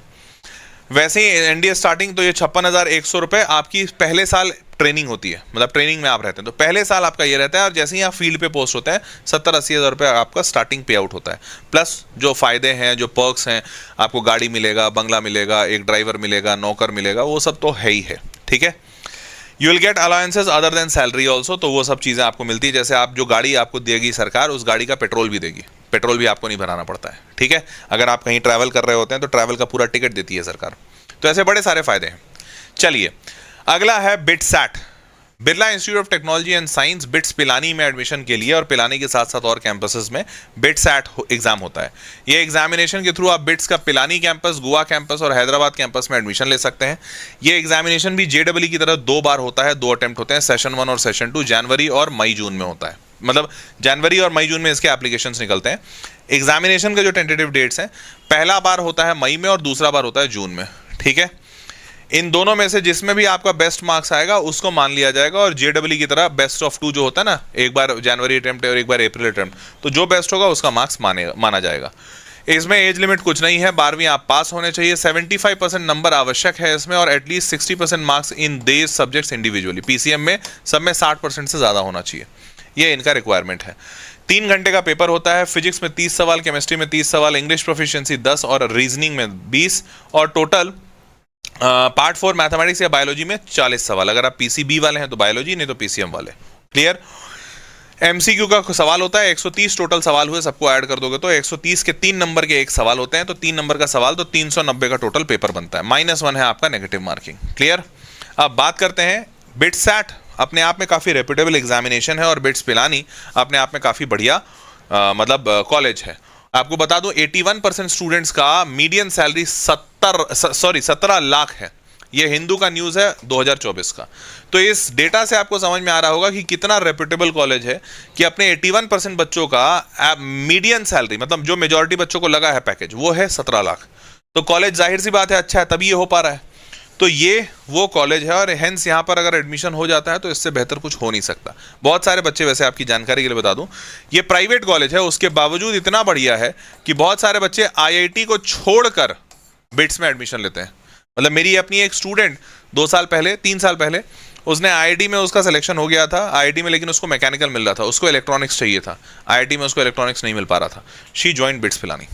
वैसे ही एनडीए स्टार्टिंग तो ये 56,100 रुपए आपकी पहले साल ट्रेनिंग होती है, मतलब ट्रेनिंग में आप रहते हैं तो पहले साल आपका ये रहता है, और जैसे ही आप फील्ड पे पोस्ट होते हैं 70-80 हज़ार रुपये आपका स्टार्टिंग पे आउट होता है। प्लस जो फायदे हैं, जो पर्क्स हैं, आपको गाड़ी मिलेगा, बंगला मिलेगा, एक ड्राइवर मिलेगा, नौकर मिलेगा, वो सब तो है ही है। ठीक है। You will gate allowances other than salary also, तो वो सब चीज़ें आपको मिलती है। जैसे आप जो गाड़ी आपको देगी सरकार, उस गाड़ी का पेट्रोल भी देगी, पेट्रोल भी आपको नहीं भराना पड़ता है। ठीक है। अगर आप कहीं ट्रैवल कर रहे होते हैं तो ट्रैवल का पूरा टिकट देती है सरकार। तो ऐसे बड़े सारे फायदे हैं। चलिए, अगला है BITSAT, Birla institute of technology and science, bits Pilani में एडमिशन के लिए, और पिलानी के साथ साथ और कैंपसेस में बिटसैट एग्जाम होता है। ये एग्जामिनेशन के थ्रू आप बिट्स का पिलानी कैंपस, गोवा कैंपस और हैदराबाद कैंपस में एडमिशन ले सकते हैं। ये एग्जामिनेशन भी जेडब्ल्यू की तरह 2 बार होता है, 2 अटेम्प्ट होते हैं, सेशन 1 और सेशन 2, जनवरी और मई जून में होता है। मतलब जनवरी और मई जून में इसके एप्लीकेशंस निकलते हैं। एग्जामिनेशन के जो टेंटेटिव डेट्स हैं, पहला बार होता है मई में और दूसरा बार होता है जून में। ठीक है। इन दोनों में से जिसमें भी आपका बेस्ट मार्क्स आएगा उसको मान लिया जाएगा, और जेडब्ल्यू की तरह बेस्ट ऑफ 2 जो होता है ना, एक बार जनवरी अटेम्प्ट और एक बार अप्रैल अटेम्प्ट, तो जो बेस्ट होगा उसका मार्क्स माना जाएगा। इसमें एज लिमिट कुछ नहीं है, 12वीं आप पास होने चाहिए, 75% नंबर आवश्यक है इसमें, और एटलीस्ट 60% मार्क्स इन देज सब्जेक्ट्स इंडिविजुअली। पीसीएम में सब में 60% से ज़्यादा होना चाहिए, ये इनका रिक्वायरमेंट है। 3 घंटे का पेपर होता है, फिजिक्स में 30 सवाल, केमिस्ट्री में 30 सवाल, इंग्लिश प्रोफिशिएंसी 10 और रीजनिंग में 20, और टोटल पार्ट 4 मैथमेटिक्स या बायोलॉजी में 40 सवाल। अगर आप पीसीबी वाले हैं तो बायोलॉजी, नहीं तो पीसीएम वाले। क्लियर। एमसीक्यू का सवाल होता है, 130 टोटल सवाल हुए, सबको ऐड कर दोगे तो 130 के 3 नंबर के एक सवाल होते हैं, तो 3 नंबर का सवाल तो 390 का टोटल पेपर बनता है। -1 है आपका नेगेटिव मार्किंग। क्लियर। अब बात करते हैं बिटसैट, अपने आप में काफ़ी रेप्यूटेबल एग्जामिनेशन है, और बिट्स पिलानी अपने आप में काफ़ी बढ़िया मतलब कॉलेज है। आपको बता दूं 81% स्टूडेंट्स का मीडियन सैलरी 17 लाख है। ये हिंदू का न्यूज़ है 2024 का। तो इस डेटा से आपको समझ में आ रहा होगा कि कितना रेप्यूटेबल कॉलेज है, कि अपने 81% बच्चों का मीडियन सैलरी, मतलब जो मेजॉरिटी बच्चों को लगा है पैकेज, वो है 17 लाख। तो कॉलेज जाहिर सी बात है अच्छा है, तभी ये हो पा रहा है। तो ये वो कॉलेज है, और हेंस यहाँ पर अगर एडमिशन हो जाता है तो इससे बेहतर कुछ हो नहीं सकता। बहुत सारे बच्चे, वैसे आपकी जानकारी के लिए बता दूं, ये प्राइवेट कॉलेज है, उसके बावजूद इतना बढ़िया है कि बहुत सारे बच्चे आईआईटी को छोड़कर बिट्स में एडमिशन लेते हैं। मतलब मेरी अपनी एक स्टूडेंट 3 साल पहले उसने आईआईटी में, उसका सिलेक्शन हो गया था आईआईटी में, लेकिन उसको मैकेनिकल मिल रहा था, उसको इलेक्ट्रॉनिक्स चाहिए था, आईआईटी में उसको इलेक्ट्रॉनिक्स नहीं मिल पा रहा था। She joined BITS Pilani.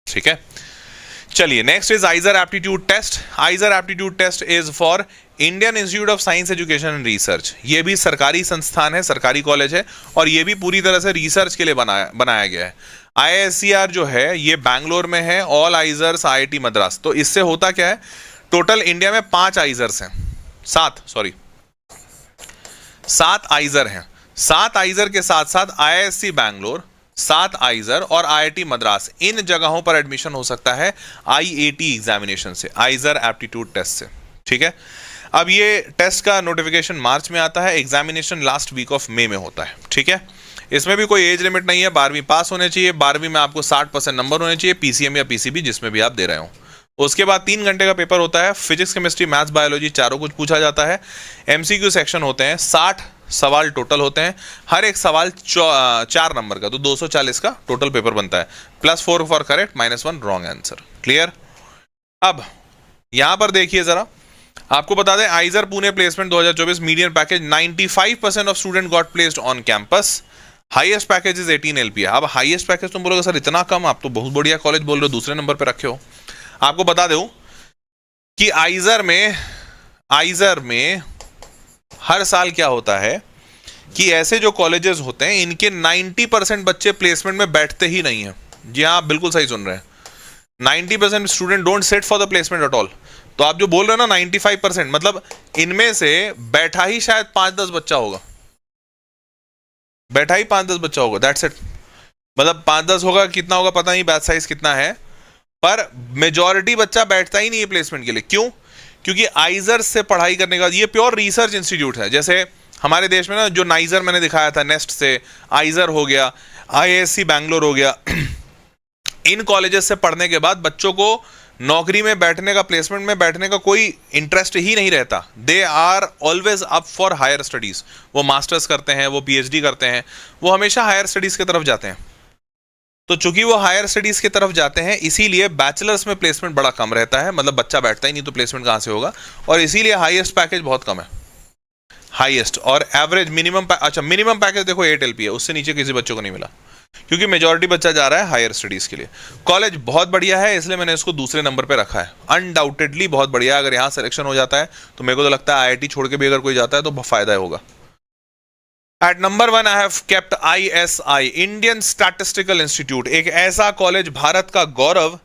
ठीक है। चलिए, next is IISER aptitude test. IISER aptitude test is for Indian institute of science education and research. ये भी सरकारी संस्थान है, सरकारी कॉलेज है, और ये भी पूरी तरह से रिसर्च के लिए बनाया गया है। IISER जो है ये बैंगलोर में है, ऑल आइजर्स IIT मद्रास। तो इससे होता क्या है, टोटल इंडिया में 5 आइजर्स हैं, 7 आइजर हैं। 7 आइजर के साथ साथ IISc बैंगलोर, 7 आइजर और IIT मद्रास, इन जगहों पर एडमिशन हो सकता है IAT एग्जामिनेशन से, आइजर एप्टीट्यूड टेस्ट से। ठीक है। अब ये टेस्ट का नोटिफिकेशन मार्च में आता है, एग्जामिनेशन लास्ट वीक ऑफ मई में होता है, ठीक है। इसमें भी कोई एज लिमिट नहीं है, 12वीं पास होने चाहिए, 12वीं में आपको 60% नंबर होने चाहिए, पीसीएम या पीसीबी जिसमें भी आप दे रहे हो। उसके बाद 3 घंटे का पेपर होता है, फिजिक्स केमिस्ट्री मैथ्स बायोलॉजी चारों कुछ पूछा जाता है। एमसीक्यू सेक्शन होते हैं, 60 सवाल टोटल होते हैं, हर एक सवाल 4 नंबर का, तो 240 का टोटल पेपर बनता है, +4 for correct, -1 wrong answer. Clear. अब यहां पर देखिए जरा, आपको बता दें आइजर Pune placement 2024 median package 95% of student got placed on campus, highest package is 18 LPA। अब हाईएस्ट पैकेज तुम बोलोगे सर इतना कम, आप तो बहुत बढ़िया कॉलेज बोल रहे हो, दूसरे नंबर पे रखे हो। आपको बता दूं कि आइजर में हर साल क्या होता है कि ऐसे जो कॉलेजेस होते हैं इनके 90% बच्चे प्लेसमेंट में बैठते ही नहीं है। जी हाँ, आप बिल्कुल सही सुन रहे हैं, 90% student don't sit for the placement at all. तो आप जो बोल रहे हो ना 95%, मतलब इनमें से बैठा ही शायद 5-10 बच्चा होगा, बैठा ही 5-10 बच्चा होगा, दैट्स इट। मतलब 5-10 होगा, कितना होगा पता नहीं, बैच साइज कितना है, पर मेजॉरिटी बच्चा बैठता ही नहीं है प्लेसमेंट के लिए। क्यों? क्योंकि आइजर से पढ़ाई करने का, ये प्योर रिसर्च इंस्टीट्यूट है। जैसे हमारे देश में ना जो नाइजर मैंने दिखाया था, नेस्ट से आइजर हो गया, IISc बैंगलोर हो गया, इन कॉलेजेस से पढ़ने के बाद बच्चों को नौकरी में बैठने का, प्लेसमेंट में बैठने का कोई इंटरेस्ट ही नहीं रहता। They are always up for higher studies. वो मास्टर्स करते हैं, वो PhD करते हैं, वो हमेशा हायर स्टडीज की तरफ जाते हैं। तो चूंकि वो हायर स्टडीज की तरफ जाते हैं, इसीलिए बैचलर्स में प्लेसमेंट बड़ा कम रहता है, मतलब बच्चा बैठता ही नहीं तो प्लेसमेंट कहां से होगा, और इसीलिए हाईएस्ट पैकेज बहुत कम है, हाईएस्ट। और एवरेज मिनिमम मिनिमम पैकेज देखो 8 LPA, उससे नीचे किसी बच्चों को नहीं मिला, क्योंकि मेजॉरिटी बच्चा जा रहा है हायर स्टडीज के लिए। कॉलेज बहुत बढ़िया है, इसलिए मैंने इसको दूसरे नंबर पे रखा है। अनडाउटेडली बहुत बढ़िया है। अगर यहाँ सिलेक्शन हो जाता है तो मेरे को तो लगता है IIT छोड़ के भी अगर कोई जाता है तो फायदा होगा। At number 1 I have kept ISI, Indian statistical institute, एक ऐसा कॉलेज भारत का गौरव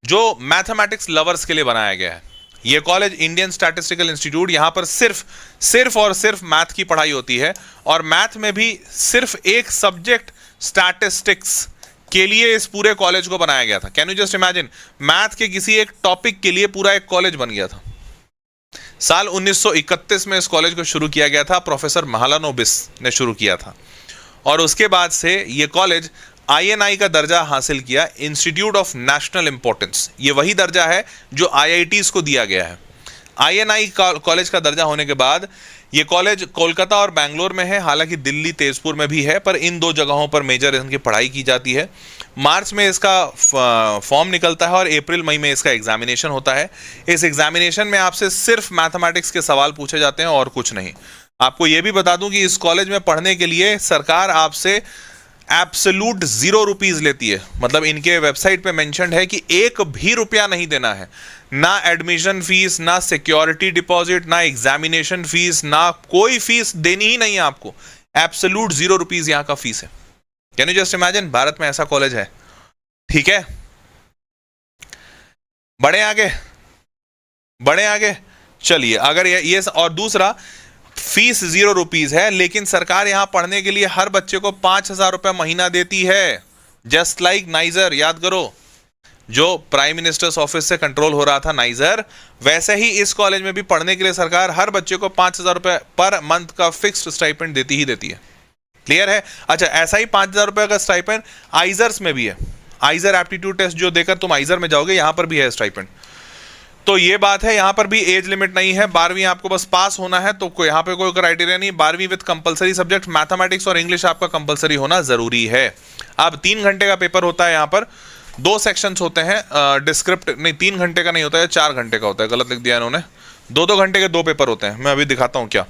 जो मैथमेटिक्स लवर्स के लिए बनाया गया है। ये कॉलेज इंडियन स्टैटिस्टिकल इंस्टीट्यूट, यहां पर सिर्फ और सिर्फ मैथ की पढ़ाई होती है, और मैथ में भी सिर्फ एक सब्जेक्ट स्टैटिस्टिक्स के लिए इस पूरे कॉलेज को बनाया गया था। Can you just imagine, math के किसी एक टॉपिक के लिए पूरा एक कॉलेज बन गया था। साल 1931 में इस कॉलेज को शुरू किया गया था, प्रोफेसर महालानोबिस ने शुरू किया था, और उसके बाद से ये कॉलेज INI का दर्जा हासिल किया, इंस्टीट्यूट ऑफ नेशनल इंपॉर्टेंस। ये वही दर्जा है जो IITs को दिया गया है। INI कॉलेज का दर्जा होने के बाद ये कॉलेज कोलकाता और बैंगलोर में है, हालांकि दिल्ली तेजपुर में भी है, पर इन 2 जगहों पर मेजर इनकी पढ़ाई की जाती है। मार्च में इसका फॉर्म निकलता है और अप्रैल मई में इसका एग्जामिनेशन होता है। इस एग्जामिनेशन में आपसे सिर्फ मैथमेटिक्स के सवाल पूछे जाते हैं और कुछ नहीं। आपको यह भी बता दूं कि इस कॉलेज में पढ़ने के लिए सरकार आपसे एब्सोल्यूट 0 रुपीज लेती है। मतलब इनके वेबसाइट पे मेंशन्ड है कि 1 भी रुपया नहीं देना है, ना एडमिशन फीस, ना सिक्योरिटी डिपॉजिट, ना एग्जामिनेशन फीस, ना कोई फीस देनी ही नहीं है आपको। एब्सोल्यूट 0 रुपीज यहां का फीस है। Can you just imagine, Bharat में ऐसा कॉलेज है। ठीक है, बढ़े आगे चलिए। अगर ये और दूसरा, फीस 0 रुपीज है, लेकिन सरकार यहां पढ़ने के लिए हर बच्चे को 5,000 रुपए महीना देती है। जस्ट लाइक नाइजर, याद करो जो प्राइम मिनिस्टर्स ऑफिस से कंट्रोल हो रहा था नाइजर, वैसे ही इस कॉलेज में भी पढ़ने के लिए सरकार हर बच्चे को 5,000 रुपए पर मंथ का फिक्स्ड स्टाइपेंड देती ही देती है। क्लियर है? अच्छा, ऐसा ही 5,000 रुपए का स्टाइपेंड आइजर्स में भी है। आइजर एप्टीट्यूड टेस्ट जो देकर तुम आइजर में जाओगे, यहां पर भी है स्टाइपेंड। तो ये बात है, यहां पर भी एज लिमिट नहीं है, 12वीं आपको बस पास होना है, तो यहां पे कोई क्राइटेरिया नहीं। 12वीं विद कंपलसरी सब्जेक्ट मैथमेटिक्स और इंग्लिश आपका कंपलसरी होना जरूरी है। अब 3 घंटे का पेपर होता है, यहां पर 2 सेक्शंस होते हैं। डिस्क्रिप्ट नहीं, 3 घंटे का नहीं होता है, 4 घंटे का होता है, गलत लिख दिया इन्होंने। 2 घंटे के 2 पेपर होते हैं, मैं अभी दिखाता हूं क्या।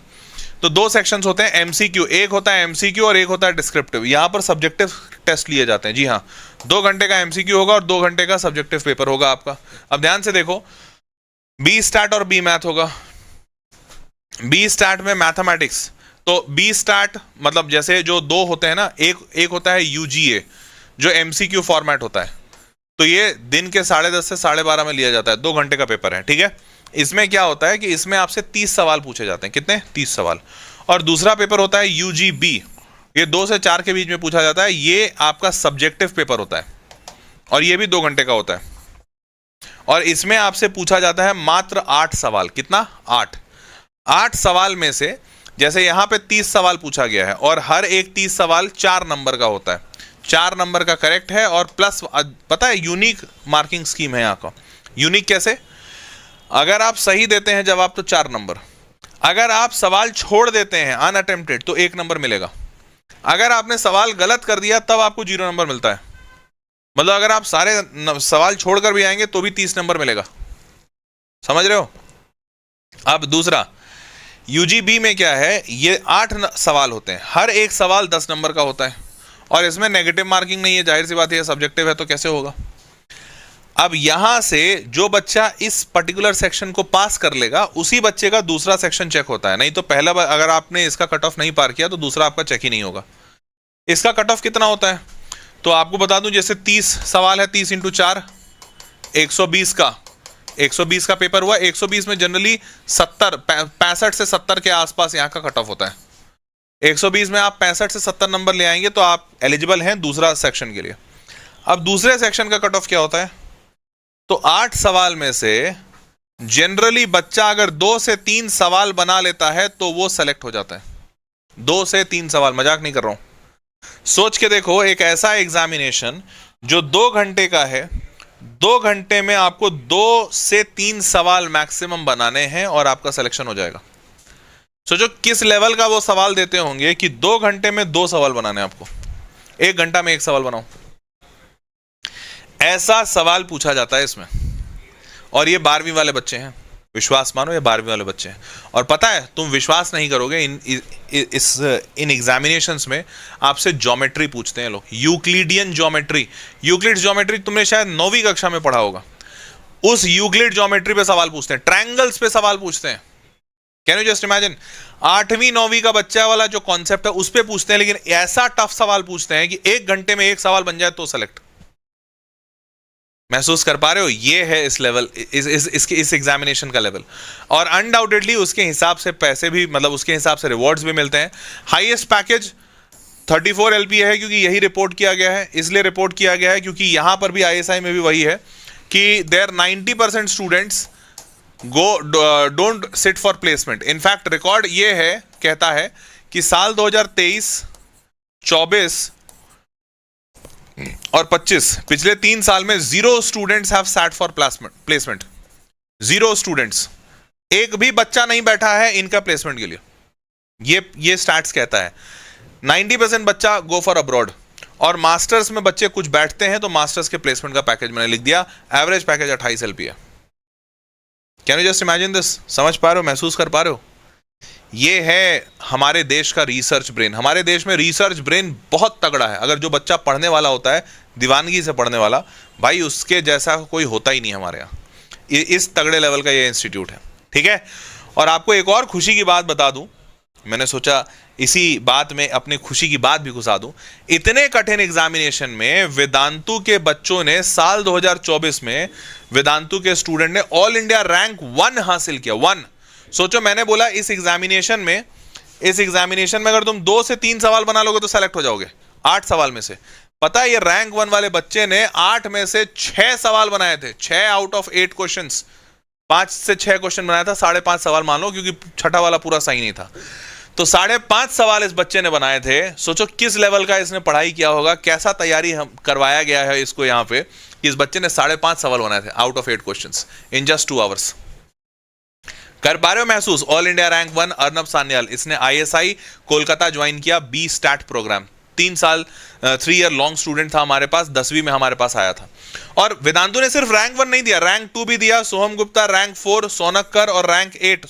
तो 2 सेक्शंस होते हैं, MCQ, एक होता है MCQ और एक होता है डिस्क्रिप्टिव। यहां पर सब्जेक्टिव टेस्ट लिए जाते हैं। जी हाँ, 2 घंटे का MCQ होगा और 2 घंटे का सब्जेक्टिव पेपर होगा आपका। अब ध्यान से देखो, बी स्टैट और बी मैथ होगा। बी स्टैट में मैथमेटिक्स, तो बी स्टैट मतलब जैसे जो 2 होते हैं ना, एक होता है UGA जो MCQ फॉर्मेट होता है, तो ये दिन के 10:30 से 12:30 में लिया जाता है। 2 घंटे का पेपर है, ठीक है। इसमें क्या होता है कि इसमें आपसे 30 सवाल पूछे जाते हैं। कितने? 30 सवाल। और दूसरा पेपर होता है UGB, ये 2 से 4 के बीच में पूछा जाता है। ये आपका सब्जेक्टिव पेपर होता है और ये भी 2 घंटे का होता है, और इसमें आपसे पूछा जाता है मात्र 8 सवाल। कितना? 8। 8 सवाल में से, जैसे यहां पे 30 सवाल पूछा गया है और हर एक 30 सवाल 4 नंबर का होता है, 4 नंबर का करेक्ट है और प्लस, पता है यूनिक मार्किंग स्कीम है यहाँ का। यूनिक कैसे? अगर आप सही देते हैं जवाब तो 4 नंबर, अगर आप सवाल छोड़ देते हैं अनअटेम्प्टेड तो 1 नंबर मिलेगा, अगर आपने सवाल गलत कर दिया तब आपको 0 नंबर मिलता है। मतलब अगर आप सारे सवाल छोड़कर भी आएंगे तो भी 30 नंबर मिलेगा। समझ रहे हो? अब दूसरा, यूजीबी में क्या है, ये 8 सवाल होते हैं, हर एक सवाल 10 नंबर का होता है और इसमें नेगेटिव मार्किंग नहीं है, जाहिर सी बात है, सब्जेक्टिव है तो कैसे होगा। अब यहां से जो बच्चा इस पर्टिकुलर सेक्शन को पास कर लेगा उसी बच्चे का दूसरा सेक्शन चेक होता है, नहीं तो पहला अगर आपने इसका कट ऑफ नहीं पार किया तो दूसरा आपका चेक ही नहीं होगा। इसका कट ऑफ कितना होता है तो आपको बता दूं, जैसे 30 सवाल है, 30 × 4 120 का पेपर हुआ। 120 में जनरली 65 से 70 के आसपास यहाँ का कट ऑफ होता है। 120 में आप 65 से 70 नंबर ले आएंगे तो आप एलिजिबल हैं दूसरा सेक्शन के लिए। अब दूसरे सेक्शन का कट ऑफ क्या होता है तो 8 सवाल में से जनरली बच्चा अगर 2 से 3 सवाल बना लेता है तो वो सेलेक्ट हो जाता है। 2 से 3 सवाल, मजाक नहीं कर रहा हूं, सोच के देखो, एक ऐसा एग्जामिनेशन जो 2 घंटे का है, 2 घंटे में आपको 2 से 3 सवाल मैक्सिमम बनाने हैं और आपका सिलेक्शन हो जाएगा। सोचो किस लेवल का वो सवाल देते होंगे कि 2 घंटे में 2 सवाल बनाने हैं आपको, 1 घंटा में 1 सवाल बनाओ, ऐसा सवाल पूछा जाता है इसमें। और ये 12वीं वाले बच्चे हैं, विश्वास मानो ये 12वीं वाले बच्चे हैं। और पता है तुम विश्वास नहीं करोगे, इन एग्जामिनेशंस में आपसे ज्योमेट्री पूछते हैं लोग, यूक्लिडियन ज्योमेट्री। यूक्लिड ज्योमेट्री तुमने शायद 9वीं कक्षा में पढ़ा होगा, उस यूक्लिड ज्योमेट्री पे सवाल पूछते हैं, ट्रायंगल्स पे सवाल पूछते हैं। कैन यू जस्ट इमेजिन, 8वीं 9वीं का बच्चा वाला जो कॉन्सेप्ट है उस पे पूछते हैं, लेकिन ऐसा टफ सवाल पूछते हैं कि 1 घंटे में 1 सवाल बन जाए तो सेलेक्ट। महसूस कर पा रहे हो? ये है इस लेवल, इस एग्जामिनेशन का लेवल। और अनडाउटेडली उसके हिसाब से पैसे भी, मतलब उसके हिसाब से रिवॉर्ड्स भी मिलते हैं। हाईएस्ट पैकेज 34 LPA है, क्योंकि यही रिपोर्ट किया गया है। इसलिए रिपोर्ट किया गया है क्योंकि यहां पर भी ISI में भी वही है कि there 90% students don't sit for placement. In fact record ये है, कहता है कि साल 2023, 24 और 25, पिछले 3 साल में 0 students have sat for placement. 0 students, एक भी बच्चा नहीं बैठा है इनका प्लेसमेंट के लिए। ये स्टैट्स कहता है। 90% बच्चा गो फॉर अब्रॉड, और मास्टर्स में बच्चे कुछ बैठते हैं तो मास्टर्स के प्लेसमेंट का पैकेज मैंने लिख दिया, average package 28 LPA। Can you just imagine this? समझ पा रहे हो, महसूस कर पा रहे हो? ये है हमारे देश का रिसर्च ब्रेन। हमारे देश में रिसर्च ब्रेन बहुत तगड़ा है। अगर जो बच्चा पढ़ने वाला होता है, दीवानगी से पढ़ने वाला, भाई उसके जैसा कोई होता ही नहीं हमारे यहाँ। इस तगड़े लेवल का ये इंस्टीट्यूट है, ठीक है। और आपको एक और खुशी की बात बता दूं, मैंने सोचा इसी बात में अपनी खुशी की बात भी घुसा दूं। इतने कठिन एग्जामिनेशन में वेदांतु के बच्चों ने साल 2024 में वेदांतु के स्टूडेंट ने ऑल इंडिया रैंक 1 हासिल किया। 1। सोचो, मैंने बोला इस एग्जामिनेशन में अगर तुम 2 से 3 सवाल बना लोगे तो सेलेक्ट हो जाओगे 8 सवाल में से। पता है ये रैंक 1 वाले बच्चे ने 8 में से 6 सवाल बनाए थे। 6 आउट ऑफ 8 क्वेश्चंस, 5 से 6 क्वेश्चन बनाया था, 5.5 सवाल मान लो, क्योंकि छठा वाला पूरा सही नहीं था। तो 5.5 सवाल इस बच्चे ने बनाए थे। सोचो किस लेवल का इसने पढ़ाई किया होगा, कैसा तैयारी हम करवाया गया है इसको यहाँ पे। इस बच्चे ने 5.5 सवाल बनाए थे out of 8 questions in just 2 hours. कर पा रहे हो महसूस? All India rank 1 Arnab Sanyal, इसने ISI कोलकाता ज्वाइन किया, B स्टैट प्रोग्राम। 3 साल 3 ईयर लॉन्ग स्टूडेंट था हमारे पास, 10वीं में हमारे पास आया था। और वेदांतु ने सिर्फ रैंक 1 नहीं दिया, रैंक 2 भी दिया। सोहम गुप्ता रैंक 4, सोनक्कर, और रैंक 8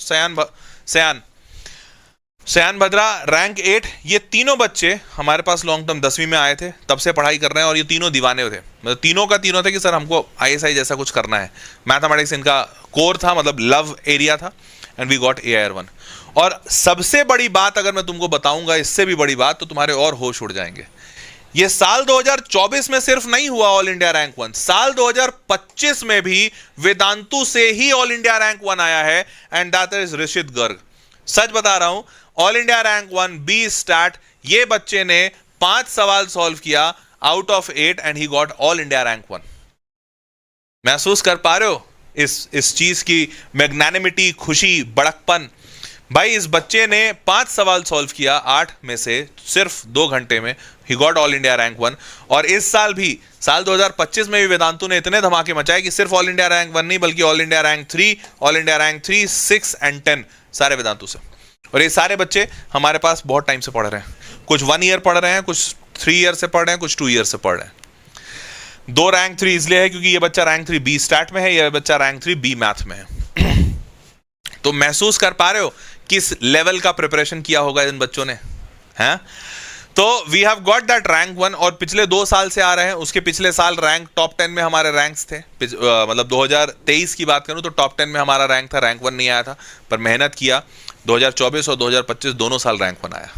सयान भद्रा रैंक 8। ये तीनों बच्चे हमारे पास लॉन्ग टर्म 10वीं में आए थे, तब से पढ़ाई कर रहे हैं, और ये तीनों दीवाने थे। मतलब तीनों का तीनों थे कि सर हमको ISI जैसा कुछ करना है। मैथमेटिक्स इनका कोर था, मतलब लव एरिया था, एंड वी गॉट AIR1। और सबसे बड़ी बात अगर मैं तुमको बताऊंगा, इससे भी बड़ी बात, तो तुम्हारे और होश उड़ जाएंगे। ये साल 2024 में सिर्फ नहीं हुआ ऑल इंडिया रैंक 1, साल 2025 में भी वेदांतु से ही ऑल इंडिया रैंक 1 आया है, and that is Rishit Garg. सच बता रहा हूं, all India rank 1 B stat, ये बच्चे ने 5 सवाल सॉल्व किया out of 8 and he got all India rank 1। महसूस कर पा रहे हो इस चीज की मैग्नानिमिटी, खुशी, बड़कपन? भाई इस बच्चे ने 5 सवाल सॉल्व किया 8 में से सिर्फ 2 घंटे में, ही गॉट ऑल इंडिया रैंक 1। और इस साल भी, साल 2025 में भी वेदांतु ने इतने धमाके मचाए कि सिर्फ ऑल इंडिया रैंक 1 नहीं बल्कि all India rank 3, all India rank 3, 6 and 10 सारे वेदांतु से। और ये सारे बच्चे हमारे पास बहुत टाइम से पढ़ रहे हैं, कुछ 1 ईयर पढ़ रहे हैं, कुछ 3 ईयर से पढ़ रहे हैं, कुछ 2 ईयर से पढ़ रहे हैं। 2 रैंक 3 इसलिए है क्योंकि ये बच्चा रैंक 3 बी स्टैट में है, ये बच्चा रैंक 3 बी मैथ में है। तो महसूस कर पा रहे हो किस लेवल का प्रिपरेशन किया होगा इन बच्चों ने, हैं? तो we have got that rank 1 और पिछले 2 साल से आ रहे हैं। उसके पिछले साल रैंक टॉप 10 में हमारे रैंक्स थे, मतलब 2023 की बात करूं तो टॉप 10 में हमारा रैंक था, रैंक 1 नहीं आया था, पर मेहनत किया। 2024 और 2025 दोनों साल रैंक 1 आया,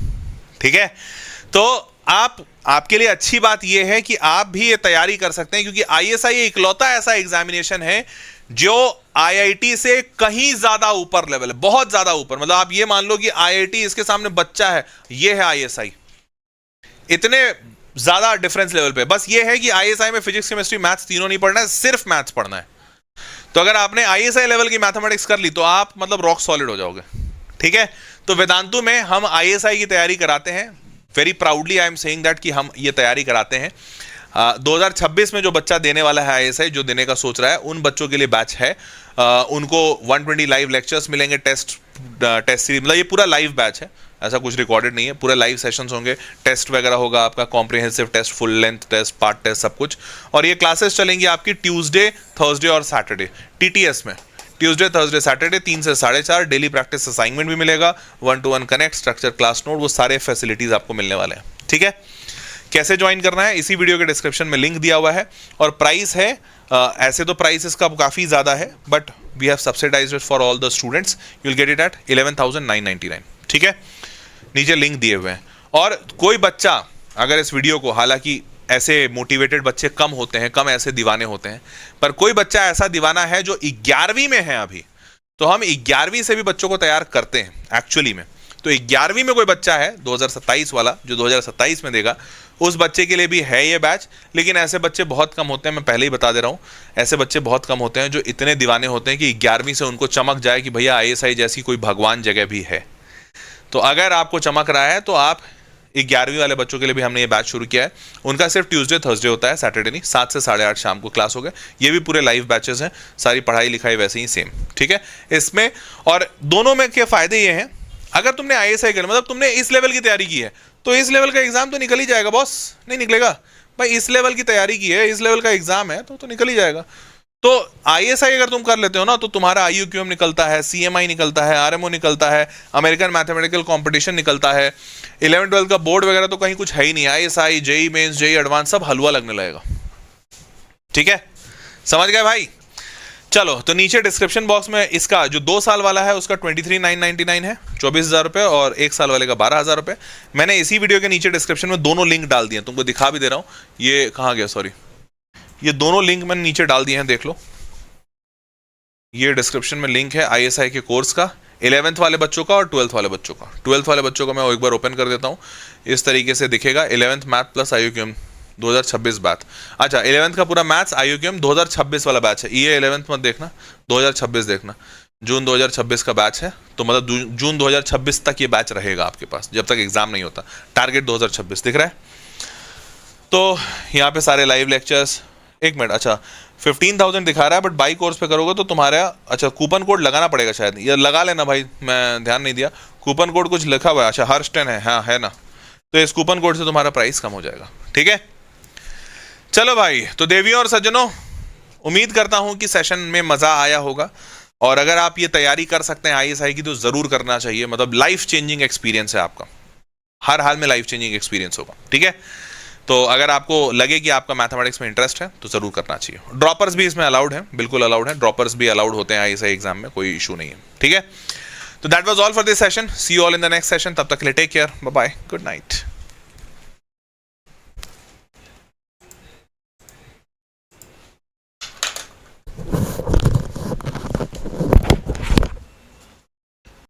ठीक है? तो आपके लिए अच्छी बात यह है कि आप भी ये तैयारी कर सकते हैं, क्योंकि ISI इकलौता ऐसा एग्जामिनेशन है जो IIT से कहीं ज्यादा ऊपर लेवल है, बहुत ज्यादा ऊपर। मतलब आप ये मान लो कि IIT इसके सामने बच्चा है, ये है ISI, इतने ज्यादा डिफरेंस लेवल पे। बस ये है कि ISI में फिजिक्स, केमिस्ट्री, मैथ्स तीनों नहीं पढ़ना है, सिर्फ मैथ्स पढ़ना है। तो अगर आपने ISI लेवल की मैथमेटिक्स कर ली तो आप मतलब रॉक सॉलिड हो जाओगे, ठीक है? तो वेदांतु में हम ISI की तैयारी कराते हैं, very proudly I am saying that कि हम ये तैयारी कराते हैं। 2026 में जो बच्चा देने वाला है ISI, जो देने का सोच रहा है, उन बच्चों के लिए बैच है। उनको 120 लाइव लेक्चर्स मिलेंगे, टेस्ट सीरीज, मतलब ये पूरा लाइव बैच है, ऐसा कुछ रिकॉर्डेड नहीं है, पूरे लाइव सेशंस होंगे, टेस्ट वगैरह होगा आपका, comprehensive test, full length test, part test, सब कुछ। और ये क्लासेस चलेंगी आपकी ट्यूसडे, थर्सडे और सैटरडे TTS में, ट्यूसडे, थर्सडे, सैटरडे 3 से 4:30। डेली प्रैक्टिस असाइनमेंट भी मिलेगा, 1-to-1 connect, structure class note, वो सारे फैसिलिटीज आपको मिलने वाले हैं, ठीक है? कैसे ज्वाइन करना है, इसी वीडियो के डिस्क्रिप्शन में लिंक दिया हुआ है। और प्राइस है, ऐसे तो प्राइस इसका काफ़ी ज़्यादा है, but we have subsidised it for all the students, you will get it at 11,999, ठीक है? नीचे लिंक दिए हुए हैं। और कोई बच्चा अगर इस वीडियो को, हालांकि ऐसे मोटिवेटेड बच्चे कम होते हैं, कम ऐसे दीवाने होते हैं, पर कोई बच्चा ऐसा दीवाना है जो 11वीं में है अभी, तो हम 11वीं से भी बच्चों को तैयार करते हैं एक्चुअली में। तो 11वीं में कोई बच्चा है 2027 वाला जो 2027 में देगा, उस बच्चे के लिए भी है ये बैच। लेकिन ऐसे बच्चे बहुत कम होते हैं, मैं पहले ही बता दे रहा हूँ, ऐसे बच्चे बहुत कम होते हैं जो इतने दीवाने होते हैं कि 11वीं से उनको चमक जाए कि भैया ISI जैसी कोई भगवान जगह भी है। तो अगर आपको चमक रहा है तो आप 11वीं वाले बच्चों के लिए भी हमने ये बैच शुरू किया है। उनका सिर्फ ट्यूसडे, थर्सडे होता है, सैटरडे नहीं। 7 से 8:30 शाम को क्लास हो गए। ये भी पूरे लाइव बैचेस हैं, सारी पढ़ाई लिखाई वैसे ही सेम, ठीक है? इसमें और दोनों में के फायदे ये हैं, अगर तुमने ISI कर, मतलब तुमने इस लेवल की तैयारी की है, तो इस लेवल का एग्जाम तो निकल ही जाएगा बॉस। नहीं निकलेगा भाई, इस लेवल की तैयारी की है, इस लेवल का एग्जाम है तो निकल ही जाएगा। तो ISI अगर तुम कर लेते हो ना, तो तुम्हारा IUQM निकलता है, CMI निकलता है, RMO निकलता है, अमेरिकन मैथमेटिकल कॉम्पिटिशन निकलता है, 11-12 का बोर्ड वगैरह तो कहीं कुछ है ही नहीं। ISI, JEE mains, JEE advance सब हलवा लगने लगेगा, ठीक है? समझ गए भाई? चलो, तो नीचे डिस्क्रिप्शन बॉक्स में इसका जो 2 साल वाला है उसका 23,999 है, 24,000 रुपये, और 1 साल वाले का 12,000 रुपये। मैंने इसी वीडियो के नीचे डिस्क्रिप्शन में दोनों लिंक डाल दिए, तुमको दिखा भी दे रहा हूँ। ये कहाँ गया, सॉरी, ये दोनों लिंक मैंने नीचे डाल दिए हैं, देख लो। ये डिस्क्रिप्शन में लिंक है ISI के कोर्स का, 11th वाले बच्चों का और 12th वाले बच्चों का। 12th वाले बच्चों को मैं एक बार ओपन कर देता हूँ, इस तरीके से दिखेगा। 11th math plus IUQM 2026 batch. अच्छा, 11th का पूरा मैथ्स IUQM 2026 वाला बैच है, ये 11th मत देखना, 2026 देखना। जून 2026 का बैच है, तो मतलब जून 2026 तक ये बैच रहेगा आपके पास, जब तक एग्जाम नहीं होता। टारगेट 2026 दिख रहा है। तो यहाँ पे सारे लाइव लेक्चर्स, 1 मिनट, अच्छा 15,000 दिखा रहा है, बट बाई कोर्स पे करोगे तो तुम्हारा, अच्छा कूपन कोड लगाना पड़ेगा शायद, ये लगा लेना भाई, मैं ध्यान नहीं दिया। कूपन कोड कुछ लिखा हुआ है, अच्छा हर्ष10 है, हाँ है ना, तो इस कूपन कोड से तुम्हारा प्राइस कम हो जाएगा, ठीक है? चलो भाई, तो देवियों और सज्जनों, उम्मीद करता हूं कि सेशन में मजा आया होगा। और अगर आप ये तैयारी कर सकते हैं ISI की तो जरूर करना चाहिए, मतलब लाइफ चेंजिंग एक्सपीरियंस है आपका, हर हाल में लाइफ चेंजिंग एक्सपीरियंस होगा, ठीक है? तो अगर आपको लगे कि आपका मैथमेटिक्स में इंटरेस्ट है तो जरूर करना चाहिए। ड्रॉपर्स भी इसमें अलाउड है, बिल्कुल अलाउड है, ड्रॉपर्स भी अलाउड होते हैं ISI एग्जाम में, कोई इशू नहीं है, ठीक है? तो that was all for this session, see you all in the next session. तब तक के लिए take care, bye bye, good night.